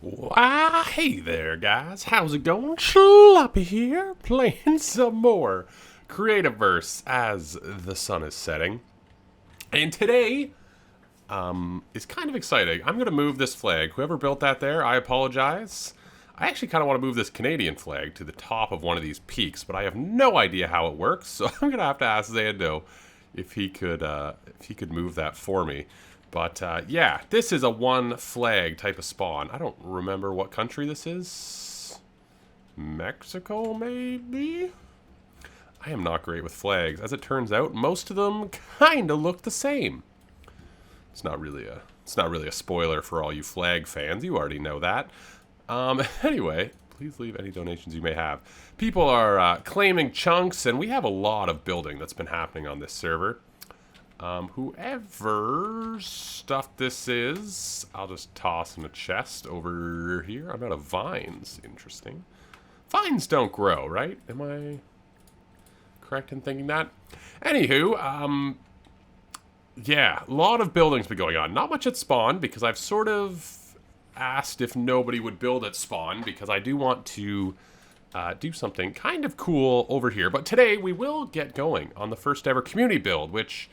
Why, hey there, guys. How's it going? Sloppy here, playing some more Creativerse as the sun is setting. And today is kind of exciting. I'm going to move this flag. Whoever built that there, I apologize. I actually kind of want to move this Canadian flag to the top of one of these peaks, but I have no idea how it works, so I'm going to have to ask Zando if he could move that for me. But yeah, this is a one flag type of spawn. I don't remember what country this is. Mexico, maybe? I am not great with flags. As it turns out, most of them kind of look the same. It's not really a spoiler for all you flag fans. You already know that. Anyway, please leave any donations you may have. People are claiming chunks, and we have a lot of building that's been happening on this server. Whoever stuff this is, I'll just toss in a chest over here. I'm out of vines. Interesting. Vines don't grow, right? Am I correct in thinking that? Anywho, yeah, a lot of building's been going on. Not much at spawn, because I've sort of asked if nobody would build at spawn, because I do want to do something kind of cool over here. But today, we will get going on the first ever community build, which...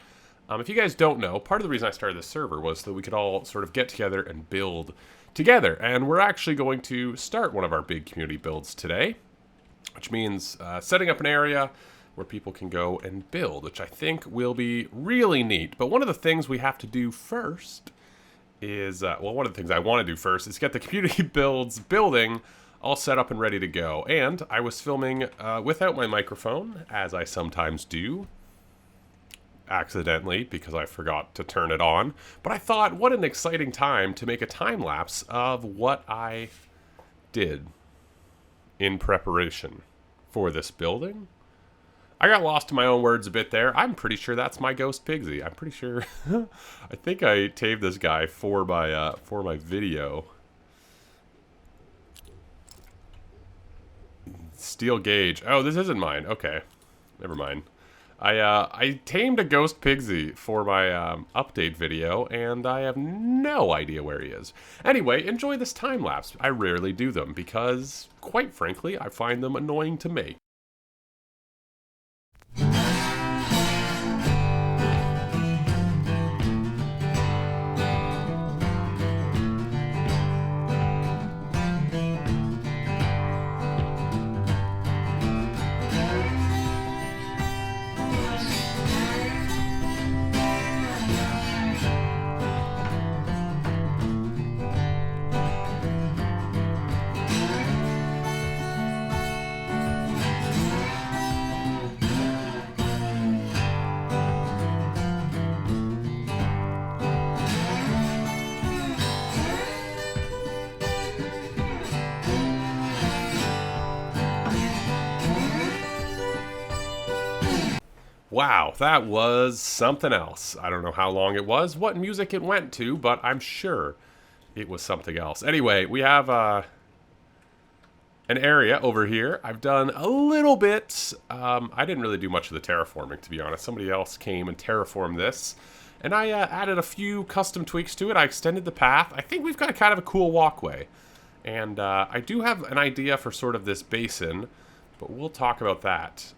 if you guys don't know, part of the reason I started this server was that we could all sort of get together and build together. And we're actually going to start one of our big community builds today, which means setting up an area where people can go and build, which I think will be really neat. But one of the things we have to do first is, well, one of the things I want to do first is get the community builds building all set up and ready to go. And I was filming without my microphone, as I sometimes do. Accidentally, because I forgot to turn it on. But I thought, what an exciting time to make a time lapse of what I did in preparation for this building. I got lost in my own words a bit there. I'm pretty sure that's my ghost Pigsy. I'm pretty sure. I think I tamed this guy for my video. Steel gauge. Oh, this isn't mine. Okay, never mind. I tamed a ghost Pigsy for my update video, and I have no idea where he is. Anyway, enjoy this time lapse. I rarely do them because, quite frankly, I find them annoying to make. Wow, that was something else. I don't know how long it was, what music it went to, but I'm sure it was something else. Anyway, we have an area over here. I've done a little bit. I didn't really do much of the terraforming, to be honest. Somebody else came and terraformed this, and I added a few custom tweaks to it. I extended the path. I think we've got kind of a cool walkway. And I do have an idea for sort of this basin, but we'll talk about that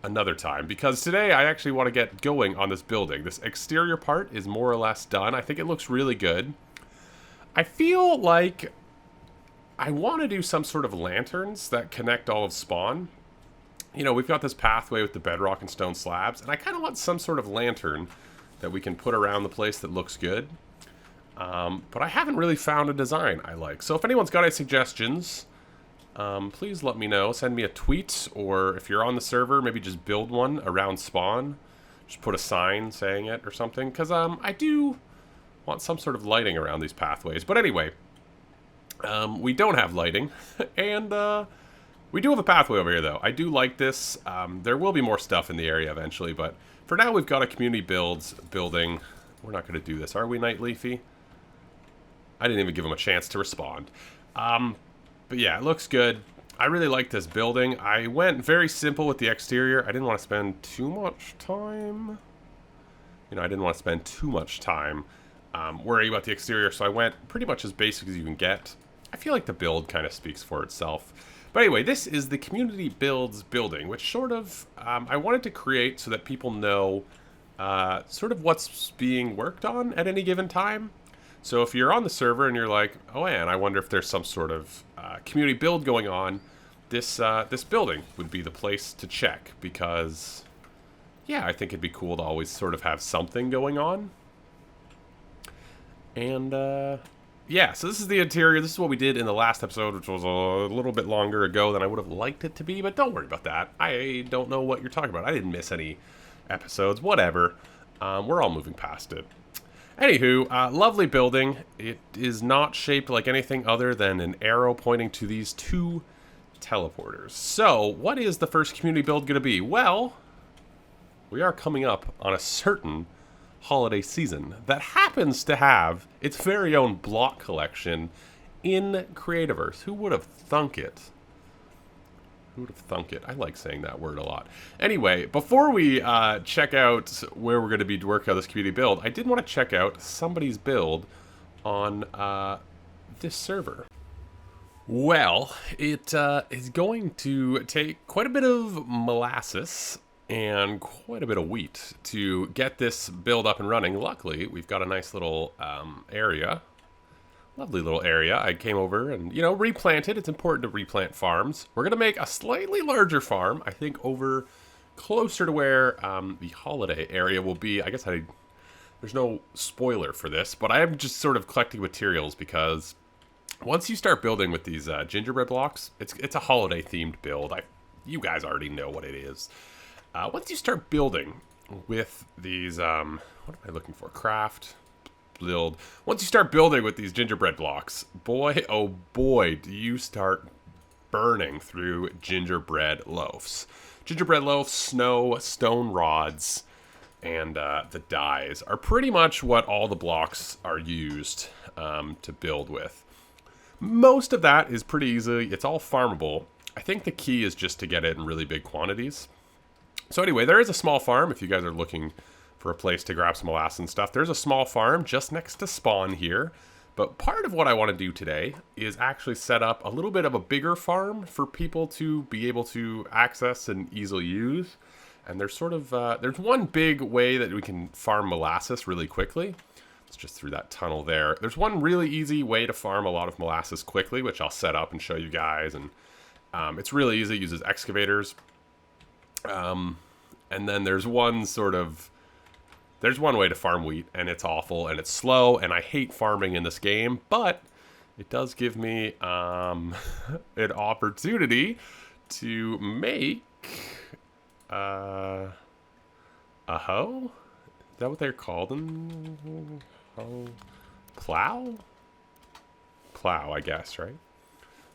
another time, because today I actually want to get going on this building. This exterior part is more or less done. I think it looks really good. I feel like I want to do some sort of lanterns that connect all of spawn. You know, we've got this pathway with the bedrock and stone slabs, and I kind of want some sort of lantern that we can put around the place that looks good. But I haven't really found a design I like. So if anyone's got any suggestions, please let me know. Send me a tweet, or if you're on the server, maybe just build one around spawn. Just put a sign saying it or something, because I do want some sort of lighting around these pathways. But anyway, we don't have lighting, and we do have a pathway over here, though. I do like this. There will be more stuff in the area eventually, but for now we've got a community building. We're not going to do this, are we, Night Leafy? I didn't even give him a chance to respond. But yeah, it looks good. I really like this building. I went very simple with the exterior. I didn't want to spend too much time. You know, I didn't want to spend too much time worry about the exterior, so I went pretty much as basic as you can get. I feel like the build kind of speaks for itself. But anyway, this is the community builds building, which sort of I wanted to create so that people know sort of what's being worked on at any given time. So if you're on the server and you're like, oh man, I wonder if there's some sort of community build going on, this building would be the place to check, because yeah, I think it'd be cool to always sort of have something going on. And yeah, so this is the interior. This is what we did in the last episode, which was a little bit longer ago than I would have liked it to be, but don't worry about that. I don't know what you're talking about. I didn't miss any episodes, whatever. We're all moving past it. Anywho, lovely building. It is not shaped like anything other than an arrow pointing to these two teleporters. So, what is the first community build going to be? Well, we are coming up on a certain holiday season that happens to have its very own block collection in Creativerse. Who would have thunk it? Who would have thunk it? I like saying that word a lot. Anyway, before we check out where we're going to be working on this community build, I did want to check out somebody's build on this server. Well, it is going to take quite a bit of molasses and quite a bit of wheat to get this build up and running. Luckily, we've got a nice little area. Lovely little area. I came over and, you know, replanted. It's important to replant farms. We're going to make a slightly larger farm, I think over closer to where the holiday area will be. I guess there's no spoiler for this, but I am just sort of collecting materials because once you start building with these gingerbread blocks, it's a holiday themed build. You guys already know what it is. Once you start building with these, what am I looking for? Craft, build. Once you start building with these gingerbread blocks, boy, oh boy, do you start burning through gingerbread loaves. Gingerbread loaves, snow, stone rods, and the dyes are pretty much what all the blocks are used to build with. Most of that is pretty easy. It's all farmable. I think the key is just to get it in really big quantities. So anyway, there is a small farm if you guys are looking for a place to grab some molasses and stuff. There's a small farm just next to spawn here. But part of what I want to do today is actually set up a little bit of a bigger farm for people to be able to access and easily use. And there's sort of, there's one big way that we can farm molasses really quickly. It's just through that tunnel there. There's one really easy way to farm a lot of molasses quickly, which I'll set up and show you guys. And it's really easy. It uses excavators. And then there's one way to farm wheat, and it's awful, and it's slow, and I hate farming in this game, but it does give me an opportunity to make a hoe? Is that what they're called? Plow? Plow, I guess, right?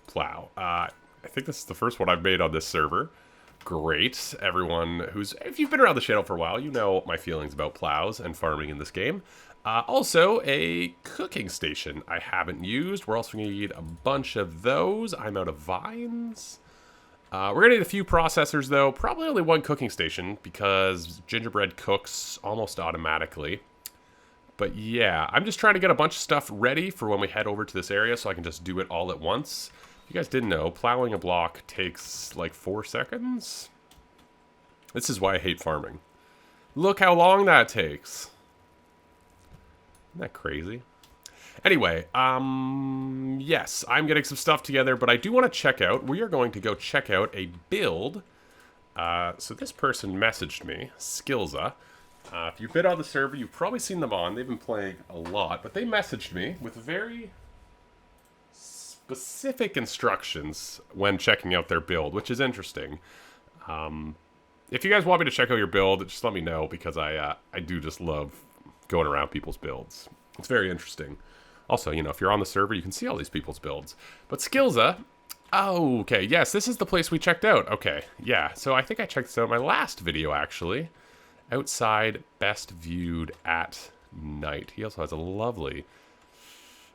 Plow. I think this is the first one I've made on this server. Great. Everyone if you've been around the channel for a while, you know my feelings about plows and farming in this game. Also, a cooking station I haven't used. We're also going to need a bunch of those. I'm out of vines. We're going to need a few processors, though. Probably only one cooking station, because gingerbread cooks almost automatically. But yeah, I'm just trying to get a bunch of stuff ready for when we head over to this area so I can just do it all at once. If you guys didn't know, plowing a block takes like 4 seconds. This is why I hate farming. Look how long that takes. Isn't that crazy? Anyway, yes, I'm getting some stuff together, but I do want to check out, we are going to go check out a build. So this person messaged me, Skillza. If you've been on the server, you've probably seen them on. They've been playing a lot, but they messaged me with very specific instructions when checking out their build, which is interesting. If you guys want me to check out your build, just let me know, because I do just love going around people's builds. It's very interesting. Also, you know, if you're on the server, you can see all these people's builds. But Skillza, oh, okay, yes, this is the place we checked out. Okay, yeah, so I think I checked this out in my last video, actually. Outside, best viewed at night. He also has a lovely...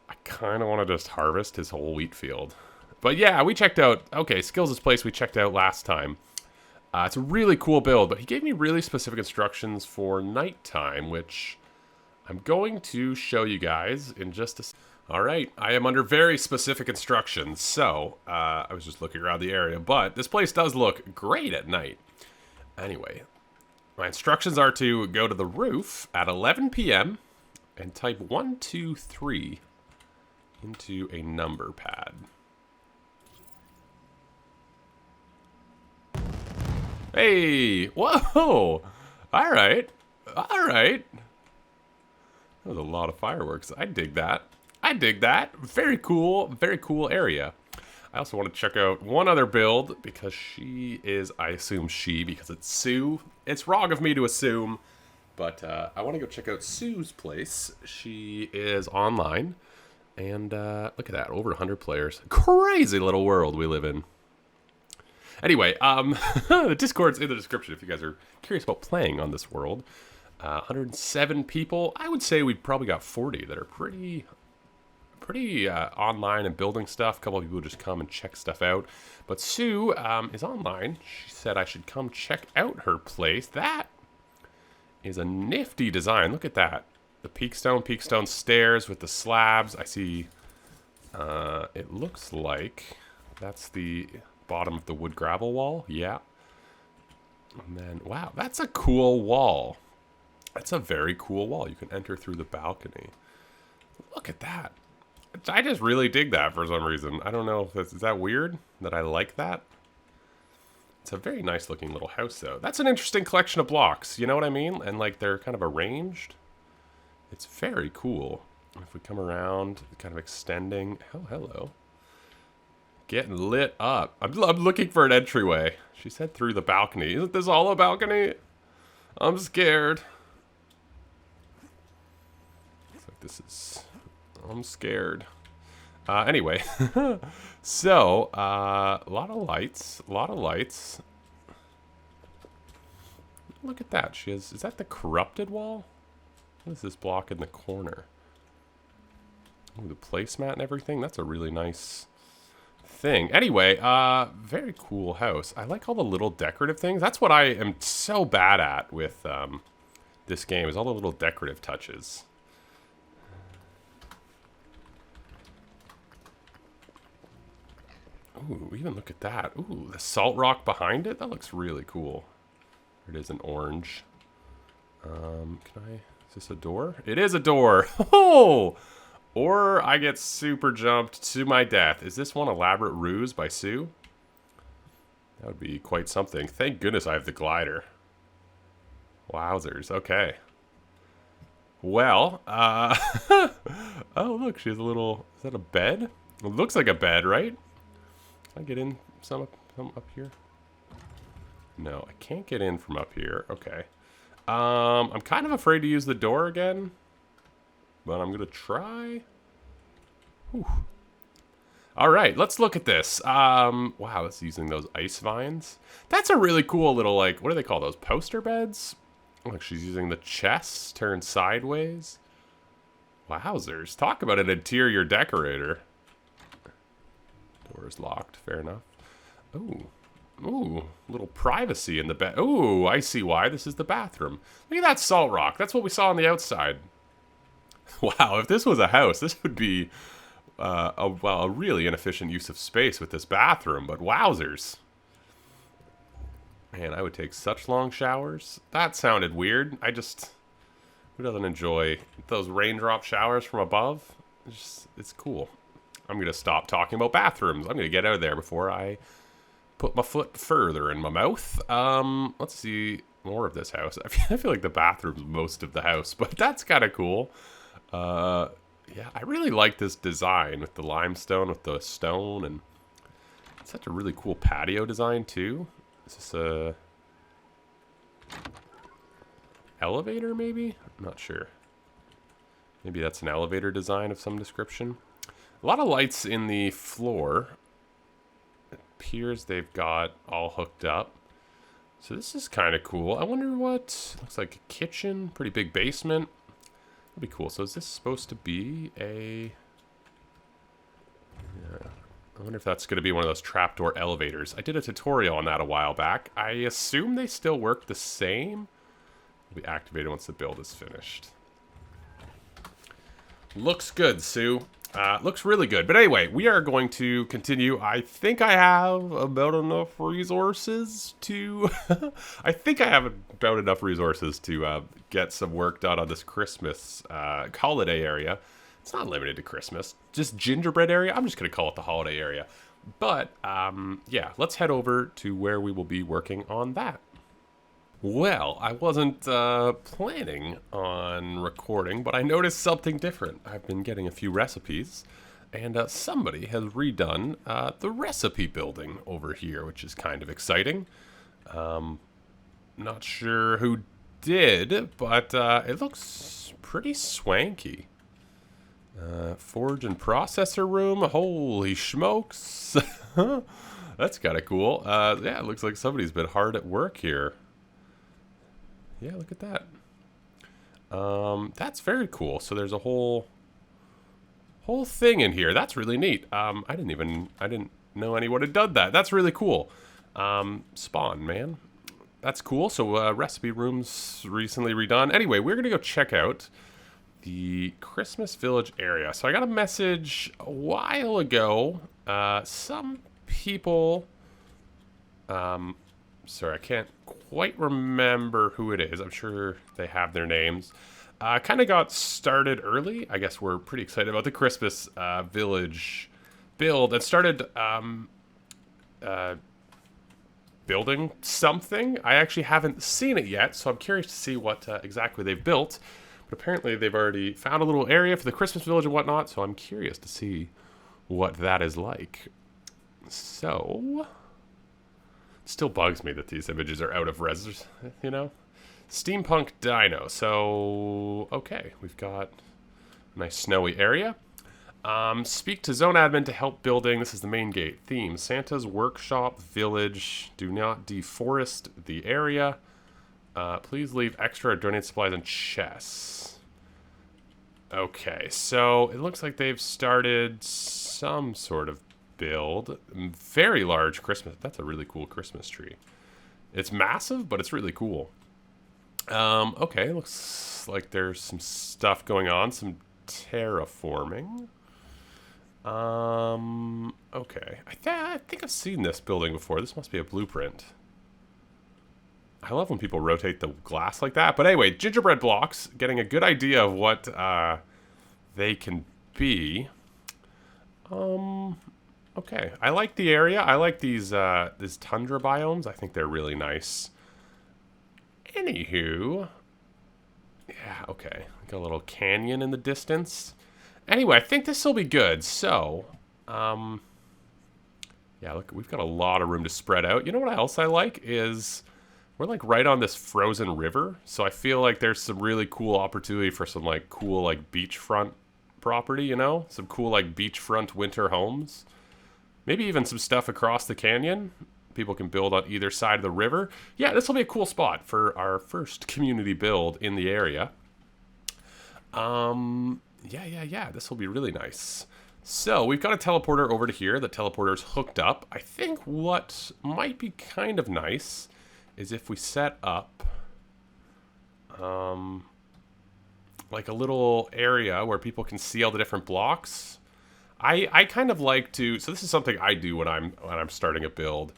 I kind of want to just harvest his whole wheat field. But yeah, we checked out... Okay, Skills' place we checked out last time. It's a really cool build, but he gave me really specific instructions for nighttime, which I'm going to show you guys in just a All right, I am under very specific instructions, so I was just looking around the area, but this place does look great at night. Anyway, my instructions are to go to the roof at 11 p.m. and type 123 into a number pad. Hey, whoa, all right. That was a lot of fireworks. I dig that. Very cool area. I also want to check out one other build because she is, I assume she, because it's Sue. It's wrong of me to assume, but I want to go check out Sue's place. She is online, and look at that, over 100 players. Crazy little world we live in. Anyway, the Discord's in the description if you guys are curious about playing on this world. 107 people. I would say we've probably got 40 that are pretty online and building stuff. A couple of people just come and check stuff out. But Sue is online. She said I should come check out her place. That is a nifty design. Look at that. The peakstone stairs with the slabs. I see, it looks like that's the bottom of the wood gravel wall. Yeah. And then, wow, that's a cool wall. That's a very cool wall. You can enter through the balcony. Look at that. I just really dig that for some reason. I don't know if that's, is that weird that I like that? It's a very nice looking little house though. That's an interesting collection of blocks, you know what I mean? And like they're kind of arranged. It's very cool. If we come around, kind of extending. Oh, hello. Getting lit up. I'm looking for an entryway. She said through the balcony. Isn't this all a balcony? I'm scared. Looks like this is... I'm scared. Anyway, so, a lot of lights, Look at that. She has, is that the corrupted wall? What is this block in the corner? Ooh, the placemat and everything. That's a really nice thing. Anyway, very cool house. I like all the little decorative things. That's what I am so bad at with this game, is all the little decorative touches. Ooh, even look at that. Ooh, the salt rock behind it? That looks really cool. There it is in orange. Can I... Is this a door? It is a door! Oh! Or I get super jumped to my death. Is this one elaborate ruse by Sue? That would be quite something. Thank goodness I have the glider. Wowzers. Okay. Well, oh, look, she has a little... Is that a bed? It looks like a bed, right? Can I get in some up here? No, I can't get in from up here. Okay. I'm kind of afraid to use the door again, but I'm gonna try. Whew. All right, let's look at this. Wow, it's using those ice vines. That's a really cool little, like, what do they call those? Poster beds? Look, she's using the chest turned sideways. Wowzers. Talk about an interior decorator. Door is locked. Fair enough. Ooh. Ooh. Little privacy in the bed. Ooh, I see why. This is the bathroom. Look at that salt rock. That's what we saw on the outside. Wow, if this was a house, this would be a really inefficient use of space with this bathroom. But wowzers. Man, I would take such long showers. That sounded weird. I just... Who doesn't enjoy those raindrop showers from above? It's cool. I'm going to stop talking about bathrooms. I'm going to get out of there before I put my foot further in my mouth. Let's see more of this house. I feel like the bathroom's most of the house, but that's kind of cool. Yeah, I really like this design with the limestone, with the stone, and it's such a really cool patio design, too. Is this a elevator, maybe? I'm not sure. Maybe that's an elevator design of some description. A lot of lights in the floor. It appears they've got all hooked up. So this is kind of cool. I wonder what... Looks like a kitchen. Pretty big basement. That'd be cool. So is this supposed to be a... Yeah. I wonder if that's going to be one of those trapdoor elevators. I did a tutorial on that a while back. I assume they still work the same. It'll be activated once the build is finished. Looks good, Sue. Looks really good. But anyway, we are going to continue. I think I have about enough resources to... I think I have about enough resources to get some work done on this Christmas holiday area. It's not limited to Christmas. Just gingerbread area. I'm just going to call it the holiday area. But, yeah, let's head over to where we will be working on that. Well, I wasn't planning on recording, but I noticed something different. I've been getting a few recipes, and somebody has redone the recipe building over here, which is kind of exciting. Not sure who did, but it looks pretty swanky. Forge and processor room, holy smokes. That's kind of cool. Yeah, it looks like somebody's been hard at work here. Yeah, look at that. That's very cool. So there's a whole thing in here. That's really neat. I didn't know anyone had done that. That's really cool. Spawn, man. That's cool. So recipe rooms recently redone. Anyway, we're gonna go check out the Christmas Village area. So I got a message a while ago. Some people, sorry, I can't quite remember who it is. I'm sure they have their names. Kind of got started early. I guess we're pretty excited about the Christmas Village build and started building something. I actually haven't seen it yet, so I'm curious to see what exactly they've built. But apparently they've already found a little area for the Christmas Village and whatnot, so I'm curious to see what that is like. So... still bugs me that these images are out of res, you know? Steampunk Dino. So, okay, we've got a nice snowy area. Speak to zone admin to help building. This is the main gate. Theme, Santa's workshop village. Do not deforest the area. Please leave extra or donate supplies and chests. Okay, so it looks like they've started some sort of build. Very large Christmas. That's a really cool Christmas tree. It's massive, but it's really cool. Okay, looks like there's some stuff going on. Some terraforming. Okay. I think I've seen this building before. This must be a blueprint. I love when people rotate the glass like that. But anyway, gingerbread blocks. Getting a good idea of what they can be. Okay, I like the area. I like these tundra biomes. I think they're really nice. Anywho, yeah, okay. Got a little canyon in the distance. Anyway, I think this will be good. So, yeah, look, we've got a lot of room to spread out. You know what else I like is we're like right on this frozen river. So I feel like there's some really cool opportunity for some like cool like beachfront property, you know? Some cool like beachfront winter homes. Maybe even some stuff across the canyon. People can build on either side of the river. Yeah, this will be a cool spot for our first community build in the area. Yeah. This will be really nice. So we've got a teleporter over to here. The teleporter's hooked up. I think what might be kind of nice is if we set up like a little area where people can see all the different blocks. I kind of like to, so this is something I do when I'm starting a build.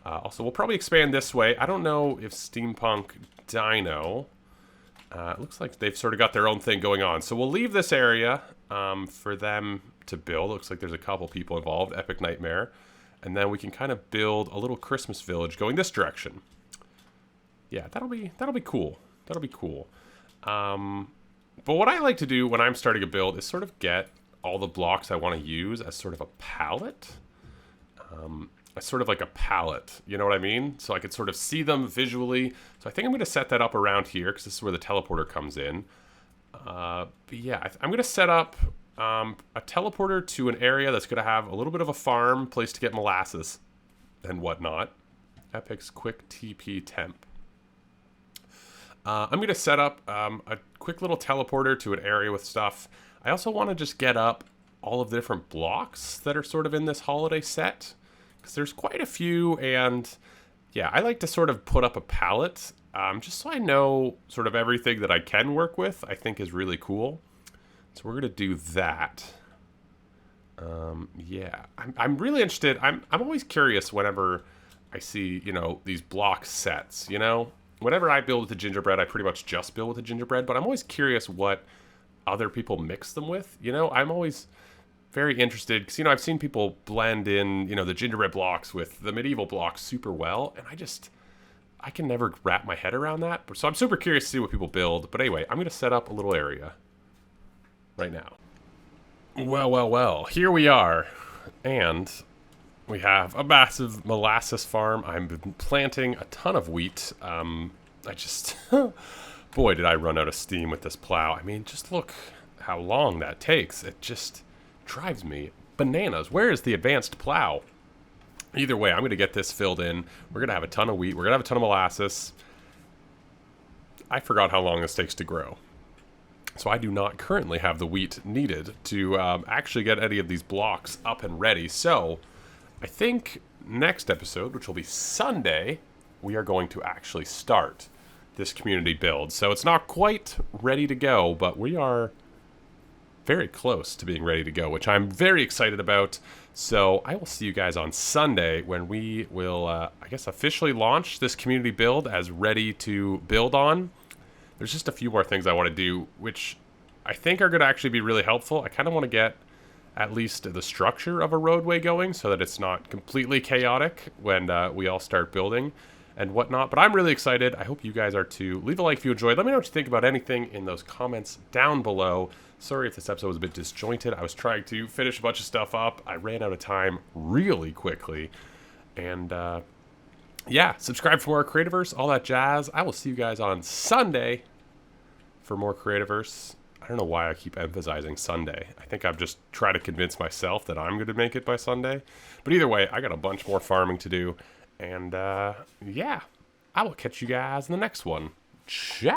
Also, we'll probably expand this way. I don't know if Steampunk Dino, it looks like they've sort of got their own thing going on. So we'll leave this area for them to build. Looks like there's a couple people involved, Epic Nightmare. And then we can kind of build a little Christmas village going this direction. Yeah, that'll be cool. That'll be cool. But what I like to do when I'm starting a build is sort of get all the blocks I want to use as sort of a palette. As sort of like a palette, you know what I mean? So I could sort of see them visually. So I think I'm going to set that up around here because this is where the teleporter comes in. But yeah, I'm going to set up a teleporter to an area that's going to have a little bit of a farm, place to get molasses and whatnot. Epic's quick TP temp. I'm going to set up a quick little teleporter to an area with stuff. I also want to just get up all of the different blocks that are sort of in this holiday set. Because there's quite a few, and yeah, I like to sort of put up a palette just so I know sort of everything that I can work with, I think is really cool. So we're gonna do that. Yeah, I'm really interested. I'm always curious whenever I see, you know, these block sets, you know? Whenever I build with the gingerbread, I pretty much just build with the gingerbread, but I'm always curious what other people mix them with, you know? I'm always very interested, because, you know, I've seen people blend in, you know, the gingerbread blocks with the medieval blocks super well, and I can never wrap my head around that. So I'm super curious to see what people build. But anyway, I'm going to set up a little area right now. Well, here we are. And we have a massive molasses farm. I've been planting a ton of wheat. Boy, did I run out of steam with this plow. I mean, just look how long that takes. It just drives me bananas. Where is the advanced plow? Either way, I'm going to get this filled in. We're going to have a ton of wheat. We're going to have a ton of molasses. I forgot how long this takes to grow. So I do not currently have the wheat needed to actually get any of these blocks up and ready. So I think next episode, which will be Sunday, we are going to actually start this community build. So it's not quite ready to go, but we are very close to being ready to go, which I'm very excited about. So I will see you guys on Sunday when we will, I guess, officially launch this community build as ready to build on. There's just a few more things I want to do, which I think are going to actually be really helpful. I kind of want to get at least the structure of a roadway going so that it's not completely chaotic when we all start building and whatnot. But I'm really excited. I hope you guys are too. Leave a like if you enjoyed. Let me know what you think about anything in those comments down below. Sorry if this episode was a bit disjointed. I was trying to finish a bunch of stuff up. I ran out of time really quickly. And yeah, subscribe for more Creativerse, all that jazz. I will see you guys on Sunday for more Creativerse. I don't know why I keep emphasizing Sunday. I think I'm just trying to convince myself that I'm going to make it by Sunday. But either way, I got a bunch more farming to do. And yeah, I will catch you guys in the next one. Ciao.